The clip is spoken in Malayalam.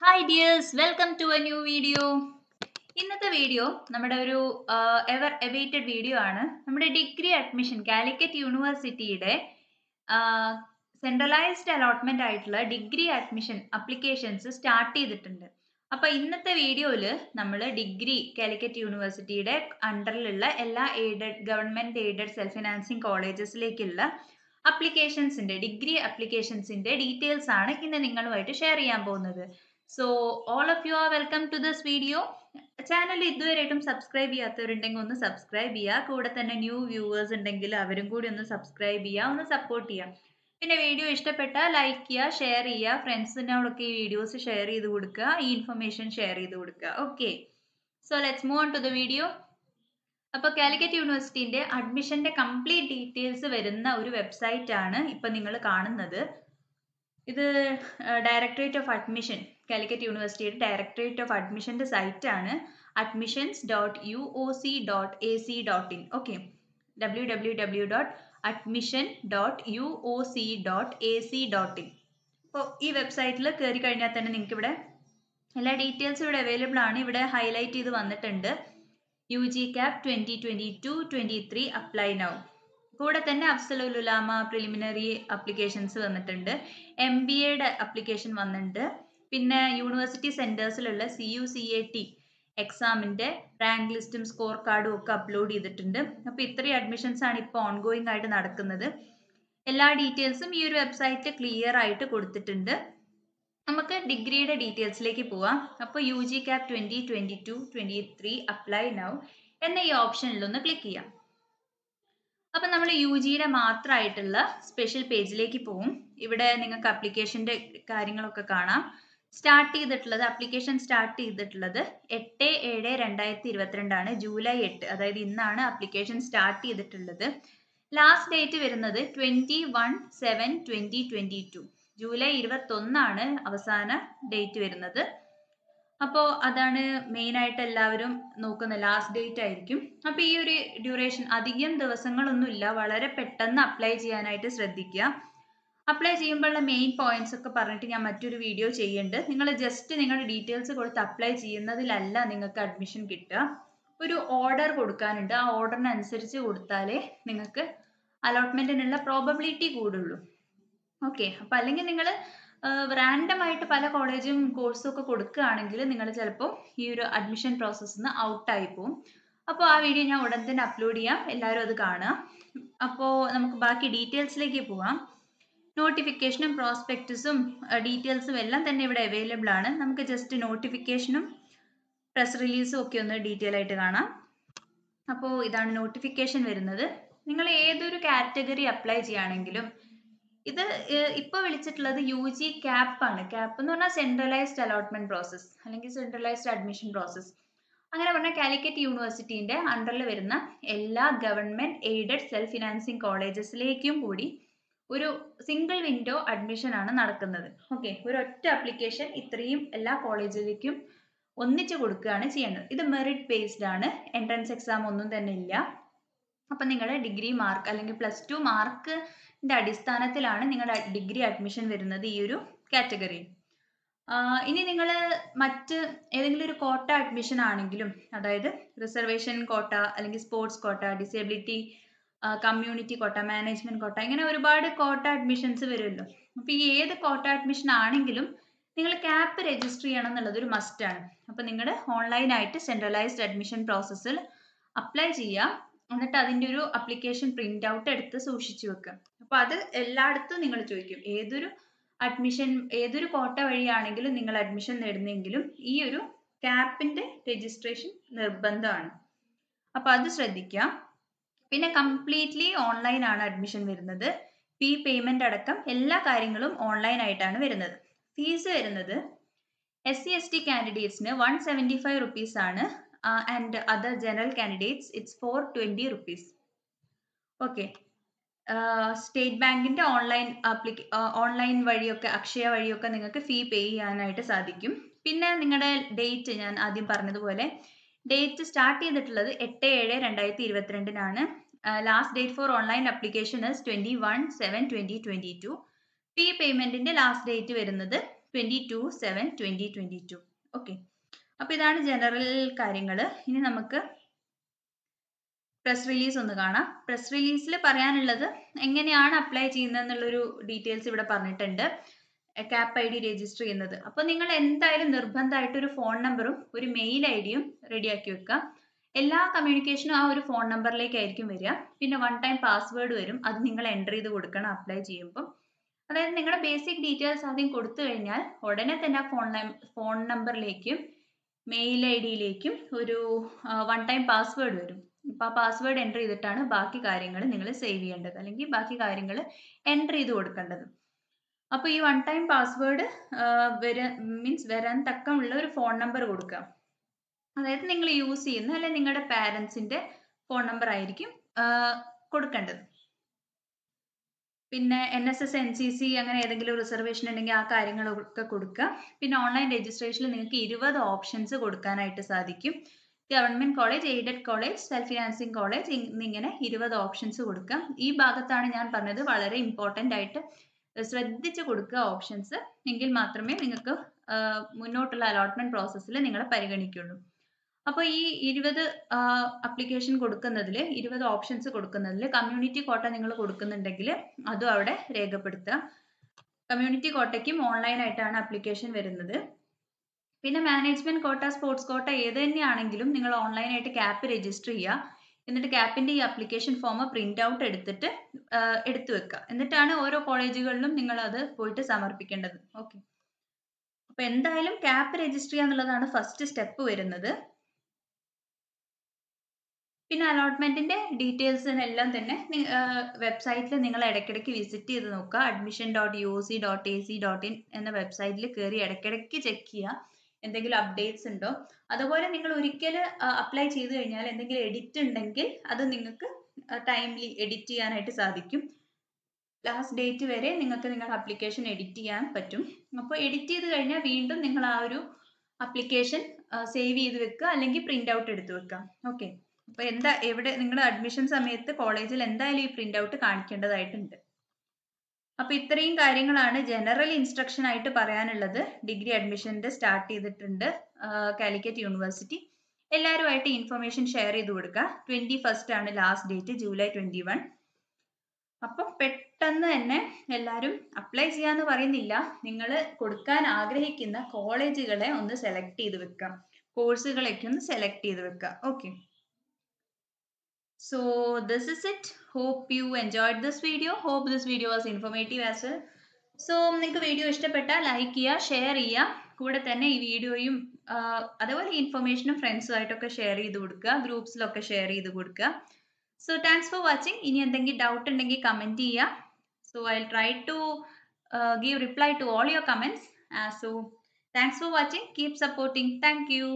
Hi dears, welcome to a new video. ഇന്നത്തെ വീഡിയോ നമ്മുടെ ഒരു എവർ awaited വീഡിയോ ആണ്. നമ്മുടെ ഡിഗ്രി അഡ്മിഷൻ കാലിക്കറ്റ് യൂണിവേഴ്സിറ്റിയുടെ സെൻട്രലൈസ്ഡ് അലോട്ട്മെന്റ് ആയിട്ടുള്ള ഡിഗ്രി അഡ്മിഷൻ അപ്ലിക്കേഷൻസ് സ്റ്റാർട്ട് ചെയ്തിട്ടുണ്ട്. അപ്പോൾ ഇന്നത്തെ വീഡിയോയിൽ നമ്മൾ ഡിഗ്രി കാലിക്കറ്റ് യൂണിവേഴ്സിറ്റിയുടെ അണ്ടറിലുള്ള എല്ലാ ഗവൺമെന്റ് എയ്ഡഡ് സെൽഫ് ഫിനാൻസിങ് കോളേജസിലേക്കുള്ള അപ്ലിക്കേഷൻസിന്റെ ഡിഗ്രി അപ്ലിക്കേഷൻസിന്റെ ഡീറ്റെയിൽസ് ആണ് ഇന്ന് നിങ്ങളുമായിട്ട് ഷെയർ ചെയ്യാൻ പോകുന്നത്. So all of you are welcome to this video. Channel ഇതുവരെയായിട്ടും സബ്സ്ക്രൈബ് ചെയ്യാത്തവരുണ്ടെങ്കിൽ ഒന്ന് സബ്സ്ക്രൈബ് ചെയ്യുക. കൂടെ തന്നെ ന്യൂ വ്യൂവേഴ്സ് ഉണ്ടെങ്കിൽ അവരും കൂടി ഒന്ന് സബ്സ്ക്രൈബ് ചെയ്യുക, ഒന്ന് സപ്പോർട്ട് ചെയ്യുക. പിന്നെ വീഡിയോ ഇഷ്ടപ്പെട്ടാൽ ലൈക്ക് ചെയ്യുക, ഷെയർ ചെയ്യുക, ഫ്രണ്ട്സിനോടൊക്കെ ഈ വീഡിയോസ് ഷെയർ ചെയ്ത് കൊടുക്കുക, ഈ ഇൻഫർമേഷൻ ഷെയർ ചെയ്ത് കൊടുക്കുക. Okay, so let's move on to the video. അപ്പോൾ കാലിക്കറ്റ് യൂണിവേഴ്സിറ്റിന്റെ അഡ്മിഷന്റെ കംപ്ലീറ്റ് ഡീറ്റെയിൽസ് വരുന്ന ഒരു വെബ്സൈറ്റ് ആണ് ഇപ്പം നിങ്ങൾ കാണുന്നത്. ഇത് ഡയറക്ടറേറ്റ് ഓഫ് അഡ്മിഷൻ, കാലിക്കറ്റ് യൂണിവേഴ്സിറ്റിയുടെ ഡയറക്ടറേറ്റ് ഓഫ് അഡ്മിഷന്റെ സൈറ്റ് ആണ് admissions.uoc.ac.in. Okay, www.admission.uoc.ac.in. അപ്പോൾ ഈ വെബ്സൈറ്റിൽ കയറി കഴിഞ്ഞാൽ തന്നെ നിങ്ങൾക്ക് ഇവിടെ എല്ലാ ഡീറ്റെയിൽസും ഇവിടെ അവൈലബിൾ ആണ്. ഇവിടെ ഹൈലൈറ്റ് ചെയ്ത് വന്നിട്ടുണ്ട് UGCAP 2022-23 അപ്ലൈ നൗ. കൂടെ തന്നെ അഫ്സലുൽ ഉലാമ പ്രിലിമിനറി അപ്ലിക്കേഷൻസ് വന്നിട്ടുണ്ട്, MBAയുടെ അപ്ലിക്കേഷൻ വന്നിട്ടുണ്ട്, പിന്നെ യൂണിവേഴ്സിറ്റി സെന്റേഴ്സിലുള്ള CUCAT എക്സാമിന്റെ റാങ്ക് ലിസ്റ്റും സ്കോർ കാർഡും ഒക്കെ അപ്ലോഡ് ചെയ്തിട്ടുണ്ട്. അപ്പോൾ ഇത്രയും അഡ്മിഷൻസ് ആണ് ഇപ്പോൾ ഓൺഗോയിങ് ആയിട്ട് നടക്കുന്നത്. എല്ലാ ഡീറ്റെയിൽസും ഈ ഒരു വെബ്സൈറ്റിൽ ക്ലിയർ ആയിട്ട് കൊടുത്തിട്ടുണ്ട്. നമുക്ക് ഡിഗ്രിയുടെ ഡീറ്റെയിൽസിലേക്ക് പോവാം. അപ്പോൾ UGCAP 2022-23 അപ്ലൈ നൗ എന്ന ഈ ഓപ്ഷനിൽ ഒന്ന് ക്ലിക്ക് ചെയ്യാം. അപ്പം നമ്മൾ UGയുടെ മാത്രമായിട്ടുള്ള സ്പെഷ്യൽ പേജിലേക്ക് പോകും. ഇവിടെ നിങ്ങൾക്ക് അപ്ലിക്കേഷൻ്റെ കാര്യങ്ങളൊക്കെ കാണാം. അപ്ലിക്കേഷൻ സ്റ്റാർട്ട് ചെയ്തിട്ടുള്ളത് 8/7/2022 ആണ്, ജൂലൈ 8, അതായത് ഇന്നാണ് അപ്ലിക്കേഷൻ സ്റ്റാർട്ട് ചെയ്തിട്ടുള്ളത്. ലാസ്റ്റ് ഡേറ്റ് വരുന്നത് 21/7/2022, ജൂലൈ 21 അവസാന ഡേറ്റ് വരുന്നത്. അപ്പോൾ അതാണ് മെയിനായിട്ട് എല്ലാവരും നോക്കുന്ന ലാസ്റ്റ് ഡേറ്റ് ആയിരിക്കും. അപ്പോൾ ഈ ഒരു ഡ്യൂറേഷൻ അധികം ദിവസങ്ങളൊന്നുമില്ല, വളരെ പെട്ടെന്ന് അപ്ലൈ ചെയ്യാനായിട്ട് ശ്രദ്ധിക്കുക. അപ്ലൈ ചെയ്യുമ്പോഴുള്ള മെയിൻ പോയിന്റ്സ് ഒക്കെ പറഞ്ഞിട്ട് ഞാൻ മറ്റൊരു വീഡിയോ ചെയ്യുന്നുണ്ട്. നിങ്ങൾ ജസ്റ്റ് നിങ്ങളുടെ ഡീറ്റെയിൽസ് കൊടുത്ത് അപ്ലൈ ചെയ്യുന്നതിലല്ല നിങ്ങൾക്ക് അഡ്മിഷൻ കിട്ടുക. ഒരു ഓർഡർ കൊടുക്കാനുണ്ട്, ആ ഓർഡറിനനുസരിച്ച് കൊടുത്താലേ നിങ്ങൾക്ക് അലോട്ട്മെന്റിനുള്ള പ്രോബബിലിറ്റി കൂടുള്ളൂ. ഓക്കെ, അപ്പം അല്ലെങ്കിൽ നിങ്ങൾ റാൻഡമായിട്ട് പല കോളേജും കോഴ്സും ഒക്കെ കൊടുക്കുകയാണെങ്കിൽ നിങ്ങൾ ചിലപ്പോൾ ഈ ഒരു അഡ്മിഷൻ പ്രോസസ്സിൽ നിന്ന് ഔട്ടായി പോകും. അപ്പോൾ ആ വീഡിയോ ഞാൻ ഉടൻ തന്നെ അപ്ലോഡ് ചെയ്യാം, എല്ലാവരും അത് കാണുക. അപ്പോൾ നമുക്ക് ബാക്കി ഡീറ്റെയിൽസിലേക്ക് പോവാം. നോട്ടിഫിക്കേഷനും പ്രോസ്പെക്ടസും ഡീറ്റെയിൽസും എല്ലാം തന്നെ ഇവിടെ അവൈലബിൾ ആണ്. നമുക്ക് ജസ്റ്റ് നോട്ടിഫിക്കേഷനും പ്രസ് റിലീസും ഒക്കെ ഒന്ന് ഡീറ്റെയിൽ ആയിട്ട് കാണാം. അപ്പോൾ ഇതാണ് നോട്ടിഫിക്കേഷൻ വരുന്നത്. നിങ്ങൾ ഏതൊരു കാറ്റഗറി അപ്ലൈ ചെയ്യുകയാണെങ്കിലും ഇത് ഇപ്പോൾ വിളിച്ചിട്ടുള്ളത് UGCAP ആണ്. CAP എന്ന് പറഞ്ഞാൽ സെൻട്രലൈസ്ഡ് അലോട്ട്മെന്റ് പ്രോസസ് അല്ലെങ്കിൽ സെൻട്രലൈസ്ഡ് അഡ്മിഷൻ പ്രോസസ്. അങ്ങനെ പറഞ്ഞാൽ കാലിക്കറ്റ് യൂണിവേഴ്സിറ്റിന്റെ അണ്ടറിൽ വരുന്ന എല്ലാ ഗവൺമെന്റ് എയ്ഡഡ് സെൽഫ് ഫിനാൻസിങ് കോളേജസിലേക്കും കൂടി ഒരു സിംഗിൾ വിൻഡോ അഡ്മിഷൻ ആണ് നടക്കുന്നത്. ഓക്കെ, ഒരു ഒറ്റ ആപ്ലിക്കേഷൻ ഇത്രയും എല്ലാ കോളേജിലേക്കും ഒന്നിച്ച് കൊടുക്കുകയാണ് ചെയ്യുന്നത്. ഇത് മെറിറ്റ് ബേസ്ഡ് ആണ്, എൻട്രൻസ് എക്സാം ഒന്നും തന്നെ ഇല്ല. അപ്പം നിങ്ങളുടെ ഡിഗ്രി മാർക്ക് അല്ലെങ്കിൽ +2 മാർക്കിന്റെ അടിസ്ഥാനത്തിലാണ് നിങ്ങളുടെ ഡിഗ്രി അഡ്മിഷൻ വരുന്നത് ഈ ഒരു കാറ്റഗറി. ഇനി നിങ്ങൾ മറ്റ് ഏതെങ്കിലും ഒരു കോട്ട അഡ്മിഷൻ ആണെങ്കിലും, അതായത് റിസർവേഷൻ കോട്ട അല്ലെങ്കിൽ sports quota, disability community quota, management കോട്ട, ഇങ്ങനെ ഒരുപാട് കോട്ട അഡ്മിഷൻസ് വരുമല്ലോ. അപ്പോൾ ഈ ഏത് കോട്ട അഡ്മിഷൻ ആണെങ്കിലും നിങ്ങൾ CAP രജിസ്റ്റർ ചെയ്യണം എന്നുള്ളത് ഒരു മസ്റ്റ് ആണ്. അപ്പോൾ നിങ്ങൾ ഓൺലൈനായിട്ട് സെൻട്രലൈസ്ഡ് അഡ്മിഷൻ പ്രോസസ്സിൽ അപ്ലൈ ചെയ്യുക, എന്നിട്ട് അതിൻ്റെ ഒരു അപ്ലിക്കേഷൻ പ്രിന്റ് ഔട്ട് എടുത്ത് സൂക്ഷിച്ചു വെക്കുക. അപ്പോൾ അത് എല്ലായിടത്തും നിങ്ങൾ ചോദിക്കും, ഏതൊരു കോട്ട വഴിയാണെങ്കിലും നിങ്ങൾ അഡ്മിഷൻ നേടുന്നെങ്കിലും ഈ ഒരു CAPന്റെ രജിസ്ട്രേഷൻ നിർബന്ധമാണ്. അപ്പോൾ അത് ശ്രദ്ധിക്കുക. പിന്നെ കംപ്ലീറ്റ്ലി ഓൺലൈൻ ആണ് അഡ്മിഷൻ വരുന്നത്. ഫീ പേയ്മെന്റ് അടക്കം എല്ലാ കാര്യങ്ങളും ഓൺലൈൻ ആയിട്ടാണ് വരുന്നത്. ഫീസ് വരുന്നത് SC/ST കാൻഡിഡേറ്റ്സിന് 175 rupees ആണ്, and other general candidates it's 420 rupees. Okay, state ബാങ്കിന്റെ ഓൺലൈൻ വഴിയൊക്കെ അക്ഷയ വഴിയൊക്കെ നിങ്ങൾക്ക് ഫീ പേ ചെയ്യാനായിട്ട് സാധിക്കും. പിന്നെ നിങ്ങളുടെ ഡേറ്റ് ഞാൻ ആദ്യം പറഞ്ഞതുപോലെ ഡേറ്റ് സ്റ്റാർട്ട് ചെയ്തിട്ടുള്ളത് 8/7/2022 last date for online application is 21/7/2022. Fee പേയ്മെന്റിന്റെ ലാസ്റ്റ് ഡേറ്റ് വരുന്നത് 22/7/2022. ഓക്കെ, അപ്പോൾ ഇതാണ് ജനറൽ കാര്യങ്ങൾ. ഇനി നമുക്ക് പ്രസ് റിലീസ് ഒന്ന് കാണാം. പ്രസ് റിലീസിൽ പറയാനുള്ളത് എങ്ങനെയാണ് അപ്ലൈ ചെയ്യുന്നതെന്നുള്ളൊരു ഡീറ്റെയിൽസ് ഇവിടെ പറഞ്ഞിട്ടുണ്ട്. CAP ID രജിസ്റ്റർ ചെയ്യുന്നത്. അപ്പോൾ നിങ്ങൾ എന്തായാലും നിർബന്ധമായിട്ട് ഒരു ഫോൺ നമ്പറും ഒരു മെയിൽ ഐഡിയും റെഡിയാക്കി വെക്കുക. എല്ലാ കമ്മ്യൂണിക്കേഷനും ആ ഒരു ഫോൺ നമ്പറിലേക്കായിരിക്കും വരിക. പിന്നെ 1 ടൈം പാസ്വേഡ് വരും, അത് നിങ്ങൾ എൻ്റർ ചെയ്ത് കൊടുക്കണം അപ്ലൈ ചെയ്യുമ്പോൾ. അതായത് നിങ്ങളുടെ ബേസിക് ഡീറ്റെയിൽസ് ആദ്യം കൊടുത്തു കഴിഞ്ഞാൽ ഉടനെ തന്നെ ആ ഫോൺ നമ്പറിലേക്കും മെയിൽ ഐഡിയിലേക്കും ഒരു 1 ടൈം പാസ്വേഡ് വരും. അപ്പോൾ ആ പാസ്വേഡ് എൻ്റർ ചെയ്തിട്ടാണ് ബാക്കി കാര്യങ്ങൾ നിങ്ങൾ സേവ് ചെയ്യേണ്ടത്, അല്ലെങ്കിൽ ബാക്കി കാര്യങ്ങൾ എൻ്റർ ചെയ്ത് കൊടുക്കേണ്ടത്. അപ്പോൾ ഈ 1 ടൈം പാസ്വേഡ് വരാൻ തക്കമുള്ള ഒരു ഫോൺ നമ്പർ കൊടുക്കുക. അതായത് നിങ്ങൾ യൂസ് ചെയ്യുന്ന അല്ലെങ്കിൽ നിങ്ങളുടെ പാരൻസിൻ്റെ ഫോൺ നമ്പർ ആയിരിക്കും കൊടുക്കേണ്ടത്. പിന്നെ NSS NCC അങ്ങനെ ഏതെങ്കിലും റിസർവേഷൻ ഉണ്ടെങ്കിൽ ആ കാര്യങ്ങളൊക്കെ കൊടുക്കുക. പിന്നെ ഓൺലൈൻ രജിസ്ട്രേഷനിൽ നിങ്ങൾക്ക് 20 ഓപ്ഷൻസ് കൊടുക്കാനായിട്ട് സാധിക്കും. Government college, aided college, self financing college എന്നിങ്ങനെ 20 ഓപ്ഷൻസ് കൊടുക്കുക. ഈ ഭാഗത്താണ് ഞാൻ പറഞ്ഞത് വളരെ ഇമ്പോർട്ടൻ്റ് ആയിട്ട് ശ്രദ്ധിച്ച് കൊടുക്കുക ഓപ്ഷൻസ്, എങ്കിൽ മാത്രമേ നിങ്ങൾക്ക് മുന്നോട്ടുള്ള അലോട്ട്മെൻറ്റ് പ്രോസസ്സിൽ നിങ്ങളെ പരിഗണിക്കുള്ളൂ. അപ്പോൾ ഈ 20 അപ്ലിക്കേഷൻ കൊടുക്കുന്നതിൽ 20 ഓപ്ഷൻസ് കൊടുക്കുന്നതിൽ കമ്മ്യൂണിറ്റി കോട്ട നിങ്ങൾ കൊടുക്കുന്നുണ്ടെങ്കിൽ അതും അവിടെ രേഖപ്പെടുത്തുക. കമ്മ്യൂണിറ്റി കോട്ടയ്ക്കും ഓൺലൈനായിട്ടാണ് അപ്ലിക്കേഷൻ വരുന്നത്. പിന്നെ മാനേജ്മെൻറ്റ് കോട്ട, സ്പോർട്സ് കോട്ട ഏത് തന്നെയാണെങ്കിലും നിങ്ങൾ ഓൺലൈനായിട്ട് CAP രജിസ്റ്റർ ചെയ്യുക. എന്നിട്ട് CAPൻ്റെ ഈ അപ്ലിക്കേഷൻ ഫോം പ്രിൻ്റ് ഔട്ട് എടുത്തിട്ട് എടുത്തു വെക്കുക. എന്നിട്ടാണ് ഓരോ കോളേജുകളിലും നിങ്ങളത് പോയിട്ട് സമർപ്പിക്കേണ്ടത്. ഓക്കെ, അപ്പോൾ എന്തായാലും CAP രജിസ്റ്റർ ചെയ്യുക എന്നുള്ളതാണ് ഫസ്റ്റ് സ്റ്റെപ്പ് വരുന്നത്. പിന്നെ അലോട്ട്മെൻറ്റിൻ്റെ ഡീറ്റെയിൽസിനെല്ലാം തന്നെ വെബ്സൈറ്റിൽ നിങ്ങൾ ഇടയ്ക്കിടയ്ക്ക് വിസിറ്റ് ചെയ്ത് നോക്കുക. admission.uc.ac.in എന്ന വെബ്സൈറ്റിൽ കയറി ഇടയ്ക്കിടയ്ക്ക് ചെക്ക് ചെയ്യുക എന്തെങ്കിലും അപ്ഡേറ്റ്സ് ഉണ്ടോ. അതുപോലെ നിങ്ങൾ ഒരിക്കൽ അപ്ലൈ ചെയ്ത് കഴിഞ്ഞാൽ എന്തെങ്കിലും എഡിറ്റ് ഉണ്ടെങ്കിൽ അത് നിങ്ങൾക്ക് ടൈംലി എഡിറ്റ് ചെയ്യാനായിട്ട് സാധിക്കും. ലാസ്റ്റ് ഡേറ്റ് വരെ നിങ്ങൾക്ക് നിങ്ങളുടെ അപ്ലിക്കേഷൻ എഡിറ്റ് ചെയ്യാൻ പറ്റും. അപ്പോൾ എഡിറ്റ് ചെയ്ത് കഴിഞ്ഞാൽ വീണ്ടും നിങ്ങൾ ആ ഒരു അപ്ലിക്കേഷൻ സേവ് ചെയ്ത് വെക്കുക, അല്ലെങ്കിൽ പ്രിൻ്റ് ഔട്ട് എടുത്ത് വെക്കുക. ഓക്കെ, അപ്പോൾ എവിടെ നിങ്ങളുടെ അഡ്മിഷൻ സമയത്ത് കോളേജിൽ എന്തായാലും ഈ പ്രിൻ്റ് ഔട്ട് കാണിക്കേണ്ടതായിട്ടുണ്ട്. അപ്പോൾ ഇത്രയും കാര്യങ്ങളാണ് ജനറൽ ഇൻസ്ട്രക്ഷൻ ആയിട്ട് പറയാനുള്ളത്. ഡിഗ്രി അഡ്മിഷൻ്റെ സ്റ്റാർട്ട് ചെയ്തിട്ടുണ്ട് കാലിക്കറ്റ് യൂണിവേഴ്സിറ്റി. എല്ലാവരുമായിട്ട് ഇൻഫർമേഷൻ ഷെയർ ചെയ്ത് കൊടുക്കുക. 21st ആണ് ലാസ്റ്റ് ഡേറ്റ്, ജൂലൈ 21. അപ്പം പെട്ടെന്ന് തന്നെ എല്ലാവരും അപ്ലൈ ചെയ്യാന്ന് പറയുന്നില്ല, നിങ്ങൾ കൊടുക്കാൻ ആഗ്രഹിക്കുന്ന കോളേജുകളെ ഒന്ന് സെലക്ട് ചെയ്ത് വെക്കാം, കോഴ്സുകളൊക്കെ ഒന്ന് സെലക്ട് ചെയ്ത് വെക്കാം. Okay, so this is it. Hope you enjoyed this video. Hope this video was informative as well. So നിങ്ങൾക്ക് വീഡിയോ ഇഷ്ടപ്പെട്ടാൽ ലൈക്ക് ചെയ്യുക, ഷെയർ ചെയ്യുക. കൂടെ തന്നെ ഈ വീഡിയോയും അതേപോലെ ഇൻഫർമേഷനും ഫ്രണ്ട്സുമായിട്ടൊക്കെ ഷെയർ ചെയ്ത് കൊടുക്കുക, ഗ്രൂപ്പ്സിലൊക്കെ ഷെയർ ചെയ്ത് കൊടുക്കുക. So thanks for watching. ഇനി എന്തെങ്കിലും ഡൗട്ട് ഉണ്ടെങ്കിൽ കമൻറ്റ് ചെയ്യുക. So I'll try to give reply to all your comments. So thanks for watching. Keep supporting. Thank you.